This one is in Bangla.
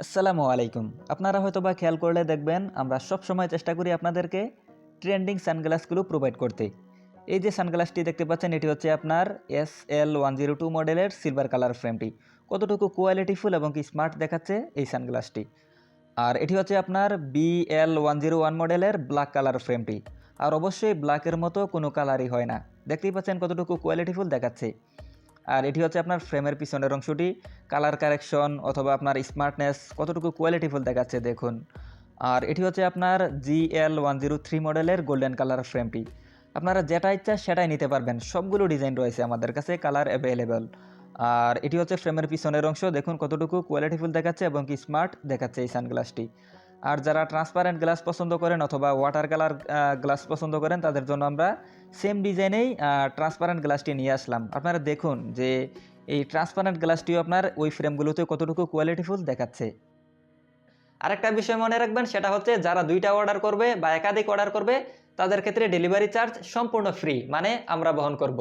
আসসালামু আলাইকুম। আপনারা হয়তোবা খেয়াল করলে দেখবেন আমরা সবসময় চেষ্টা করি আপনাদেরকে ট্রেন্ডিং সানগ্লাসগুলো প্রোভাইড করতে। এই যে সানগ্লাসটি দেখতে পাচ্ছেন এটি হচ্ছে আপনার SL102 মডেলের সিলভার কালার ফ্রেমটি। কতটুকু কোয়ালিটিফুল এবং কি স্মার্ট দেখাচ্ছে এই সানগ্লাসটি। আর এটি হচ্ছে আপনার BL101 মডেলের ব্ল্যাক কালার ফ্রেমটি। আর অবশ্যই ব্ল্যাকের মতো কোনো কালারই হয় না। দেখতেই পাচ্ছেন কতটুকু কোয়ালিটিফুল দেখাচ্ছে। আর এটি হচ্ছে আপনার ফ্রেমের পিছনের অংশটি, কালার কারেকশন অথবা আপনার স্মার্টনেস কতটুকু কোয়ালিটিফুল দেখাচ্ছে দেখুন। আর এটি হচ্ছে আপনার GL103 মডেলের গোল্ডেন কালার ফ্রেমটি। আপনারা যেটা ইচ্ছা সেটাই নিতে পারবেন, সবগুলো ডিজাইন রয়েছে আমাদের কাছে, কালার অ্যাভেলেবেল। আর এটি হচ্ছে ফ্রেমের পিছনের অংশ, দেখুন কতটুকু কোয়ালিটিফুল দেখাচ্ছে এবং কি স্মার্ট দেখাচ্ছে এই সানগ্লাসটি। আর যারা ট্রান্সপারেন্ট গ্লাস পছন্দ করেন অথবা ওয়াটার কালার গ্লাস পছন্দ করেন তাদের জন্য আমরা সেম ডিজাইনেই ট্রান্সপারেন্ট গ্লাসটি নিয়ে আসলাম। আপনারা দেখুন যে এই ট্রান্সপারেন্ট গ্লাসটিও আপনার ওই ফ্রেমগুলোতে কতটুকু কোয়ালিটিফুল দেখাচ্ছে। আরেকটা বিষয় মনে রাখবেন, সেটা হচ্ছে যারা দুইটা অর্ডার করবে বা একাধিক অর্ডার করবে তাদের ক্ষেত্রে ডেলিভারি চার্জ সম্পূর্ণ ফ্রি, মানে আমরা বহন করব।